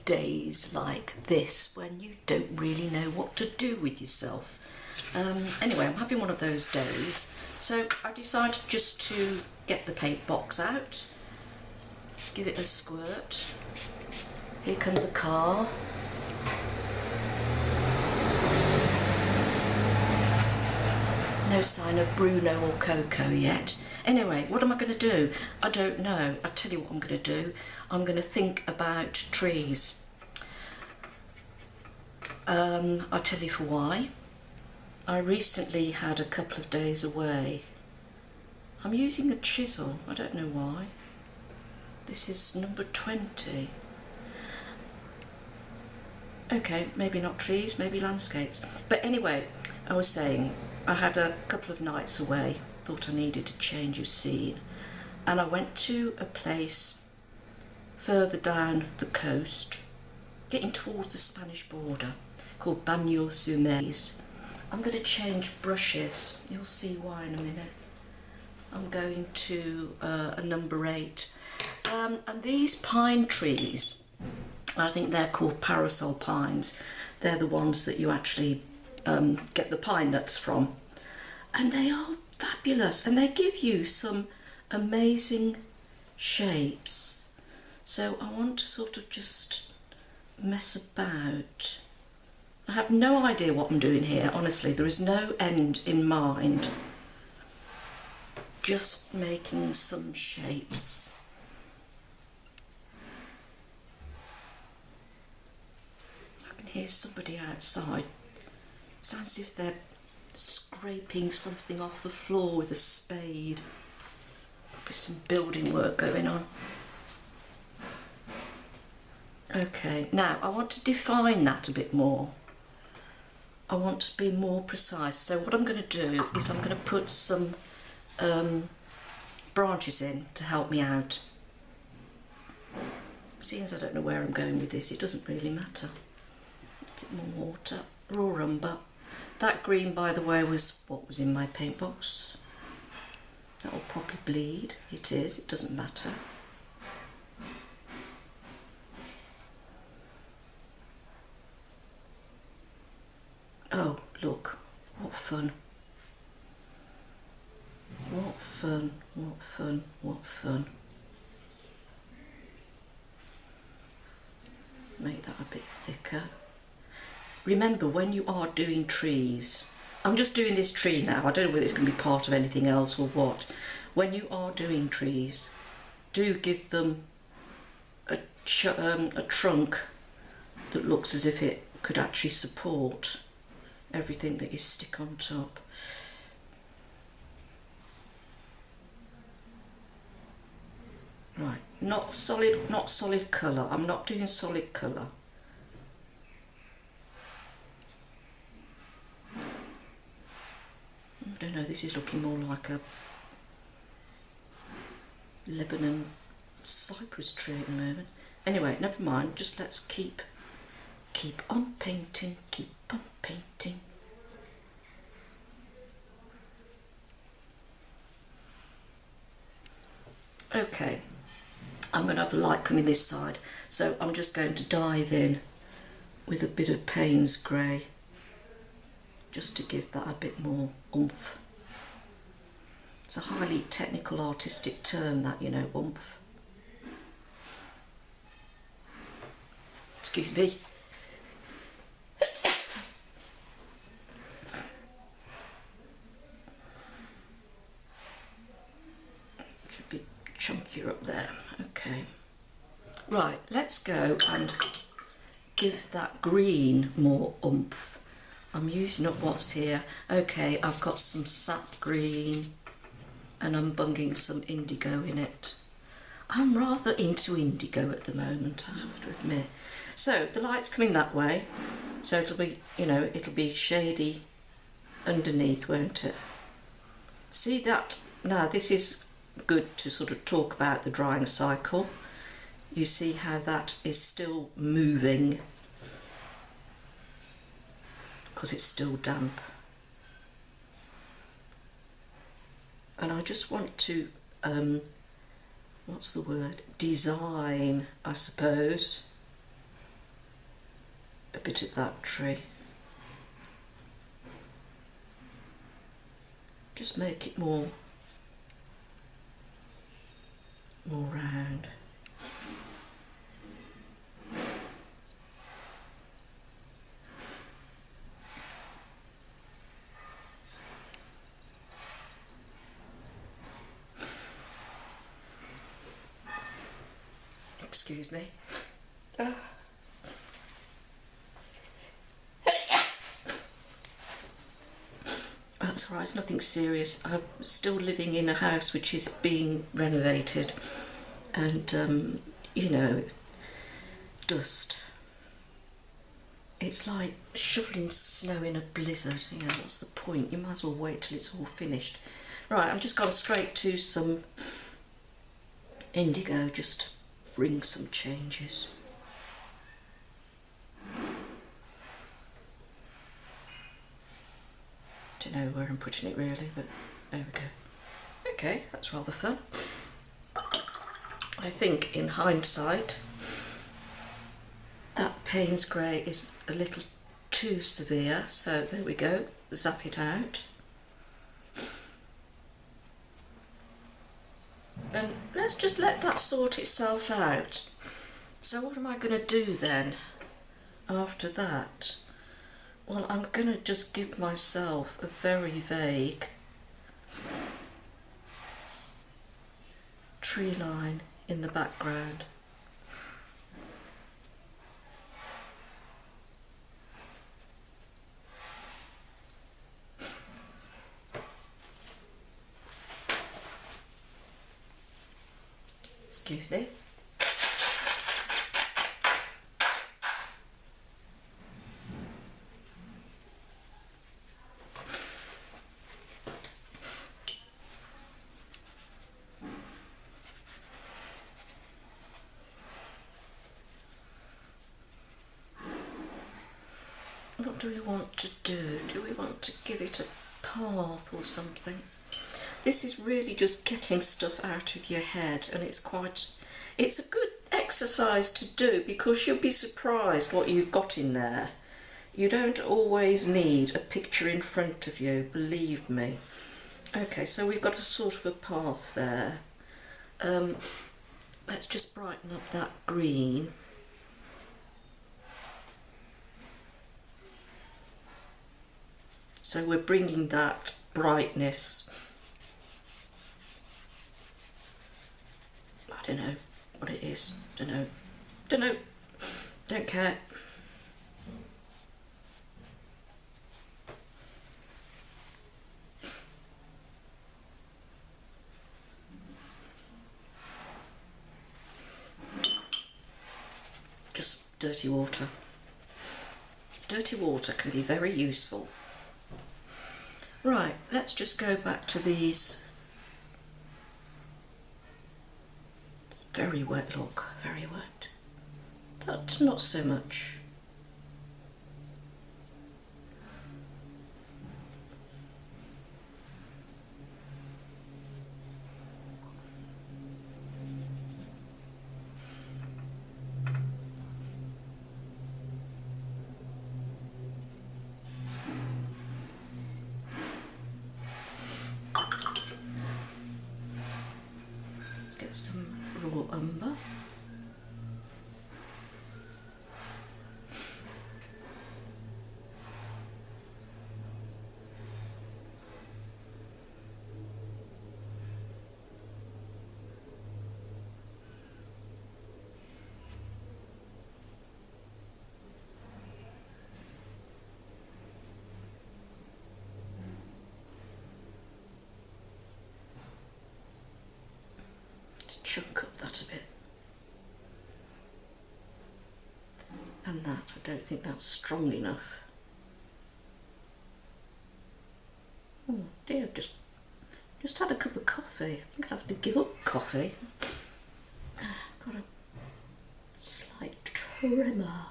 days like this when you don't really know what to do with yourself. Anyway, I'm having one of those days, so I decided just to get the paint box out, give it a squirt. Here comes a car. No sign of Bruno or Coco yet. Anyway, what am I going to do? I don't know. I'll tell you what I'm going to do. I'm going to think about trees. I'll tell you for why. I recently had a couple of days away. I'm using a chisel. I don't know why. This is number 20. Okay, maybe not trees, maybe landscapes. But anyway, I was saying, I had a couple of nights away. Thought I needed a change of scene. And I went to a place further down the coast, getting towards the Spanish border, called Bagnos-sur-Mer. I'm going to change brushes. You'll see why in a minute. I'm going to a number 8. And these pine trees, I think they're called parasol pines. They're the ones that you actually get the pine nuts from. And they are fabulous, and they give you some amazing shapes. So I want to sort of just mess about. I have no idea what I'm doing here, honestly. There is no end in mind. Just making some shapes. I can hear somebody outside. It sounds as if they're scraping something off the floor with a spade. Probably some building work going on. Okay, now I want to define that a bit more. I want to be more precise. So what I'm going to do is I'm going to put some branches in to help me out. Seeing as I don't know where I'm going with this, it doesn't really matter. A bit more water, raw umber. That green, by the way, was what was in my paint box. That will probably bleed. It is, it doesn't matter. Oh, look, what fun. What fun, what fun, what fun. Make that a bit thicker. Remember, when you are doing trees, I'm just doing this tree now, I don't know whether it's going to be part of anything else or what. When you are doing trees, do give them a trunk that looks as if it could actually support everything that you stick on top. Right, not solid colour. I'm not doing solid colour. I don't know, this is looking more like a Lebanon cypress tree at the moment. Anyway, never mind, just let's keep on painting, keep on painting. Okay, I'm going to have the light coming this side, so I'm just going to dive in with a bit of Payne's grey, just to give that a bit more oomph. It's a highly technical artistic term, that, you know, oomph. Excuse me. Should be chunkier up there. Okay. Right, let's go and give that green more oomph. I'm using up what's here. Okay, I've got some sap green and I'm bunging some indigo in it. I'm rather into indigo at the moment, I have to admit. So the light's coming that way, so it'll be, you know, it'll be shady underneath, won't it? See that? Now this is good to sort of talk about the drying cycle. You see how that is still moving because it's still damp. And I just want to, what's the word? Design, I suppose. a bit of that tree. Just make it more round. Excuse me. That's all right, it's nothing serious. I'm still living in a house which is being renovated, and you know, dust. It's like shoveling snow in a blizzard. You know, what's the point? You might as well wait till it's all finished. Right, I've just gone straight to some indigo, just to bring some changes. Don't know where I'm putting it really, but there we go. Okay, that's rather fun. I think in hindsight that Payne's grey is a little too severe, so there we go, zap it out. And let's just let that sort itself out. So what am I going to do then after that? Well, I'm going to just give myself a very vague tree line in the background. Excuse me. What do we want to do? Do we want to give it a path or something? This is really just getting stuff out of your head, and it's a good exercise to do, because you'll be surprised what you've got in there. You don't always need a picture in front of you, believe me. Okay, so we've got a sort of a path there. Let's just brighten up that green. So we're bringing that brightness. I don't know what it is. Don't know. Don't care. Just dirty water. Dirty water can be very useful. Right, let's just go back to these. It's very wet, look, very wet. But not so much. Some raw umber. Chunk up that a bit, and that, I don't think that's strong enough. Oh dear, just had a cup of coffee. I'm gonna have to give up coffee. Got a slight tremor.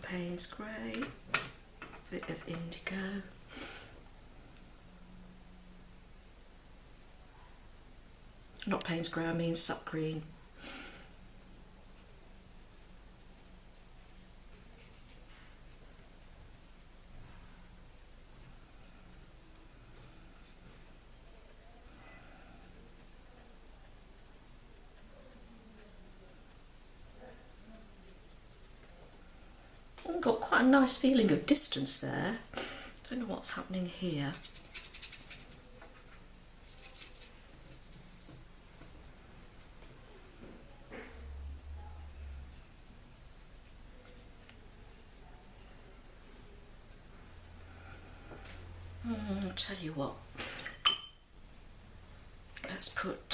Payne's grey, a bit of indigo. Not Payne's grey, I mean sap green. Got quite a nice feeling of distance there. Don't know what's happening here. I'll tell you what. Let's put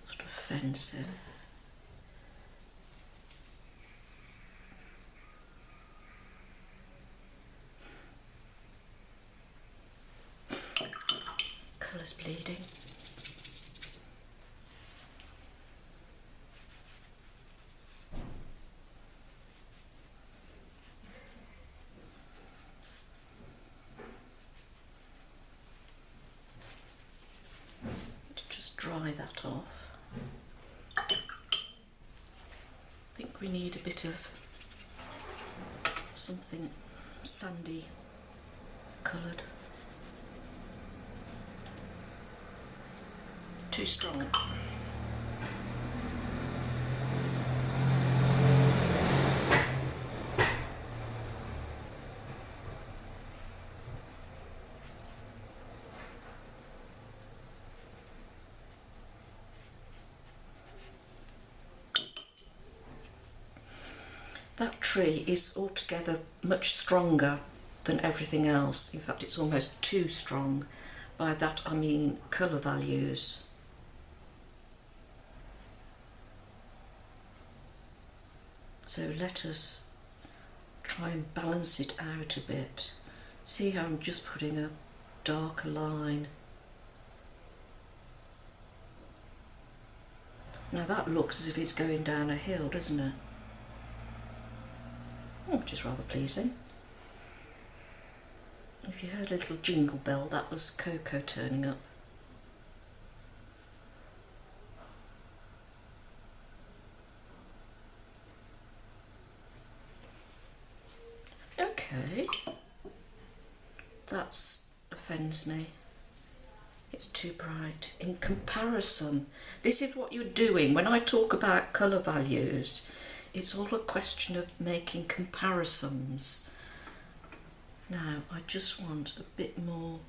sort of fencing. Colours bleeding. Dry that off. I think we need a bit of something sandy coloured. Too strong. That tree is altogether much stronger than everything else. In fact, it's almost too strong. By that I mean colour values. So let us try and balance it out a bit. See how I'm just putting a darker line. Now that looks as if it's going down a hill, doesn't it? Which is rather pleasing. If you heard a little jingle bell, that was Coco turning up. Okay, that offends me. It's too bright. In comparison, this is what you're doing when I talk about colour values. It's all a question of making comparisons. Now, I just want a bit more.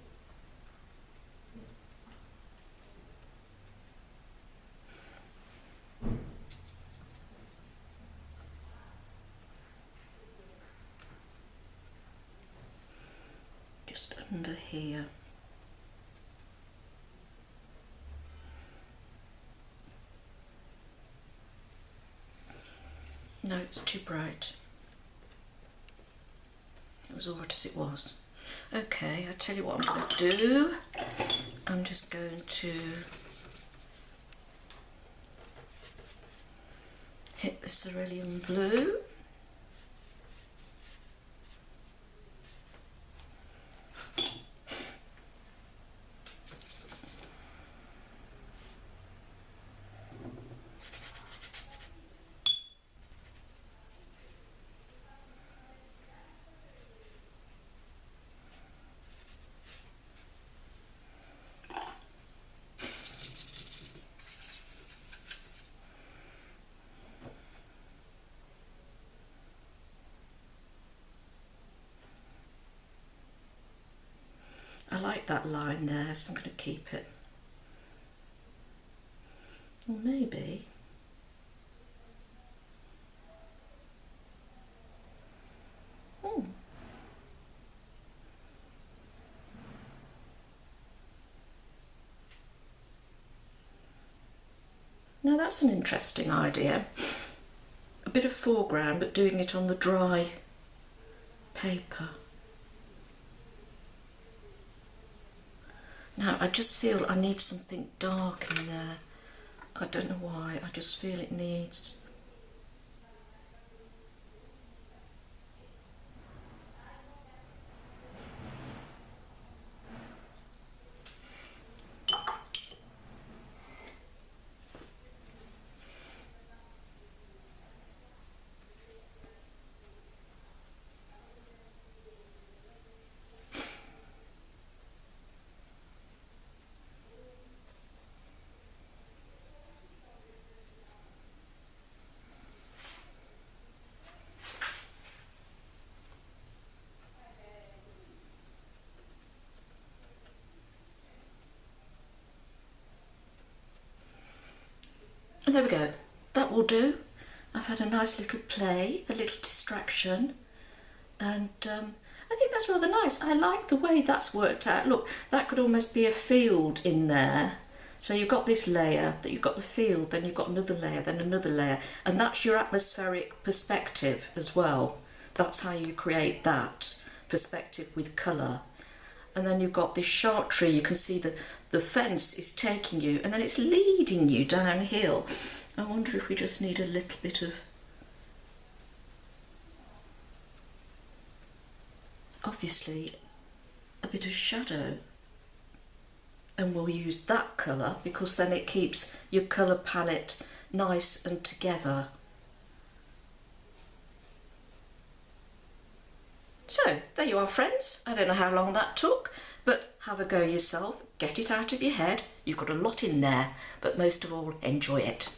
Just under here. No, it's too bright. It was all right as it was. Okay, I'll tell you what I'm going to do. I'm just going to hit the cerulean blue. I like that line there, so I'm going to keep it. Or maybe now that's an interesting idea. A bit of foreground, but doing it on the dry paper. Now I just feel I need something dark in there. I don't know why, I just feel it needs. And there we go, that will do. I've had a nice little play, a little distraction, and I think that's rather nice. I like the way that's worked out. Look, that could almost be a field in there. So you've got this layer, that you've got the field, then you've got another layer, then another layer, and that's your atmospheric perspective as well. That's how you create that perspective with colour. And then you've got this sharp tree, you can see that the fence is taking you and then it's leading you downhill. I wonder if we just need a little bit of, obviously, a bit of shadow. And we'll use that colour because then it keeps your colour palette nice and together. So, there you are, friends. I don't know how long that took, but have a go yourself. Get it out of your head. You've got a lot in there, but most of all, enjoy it.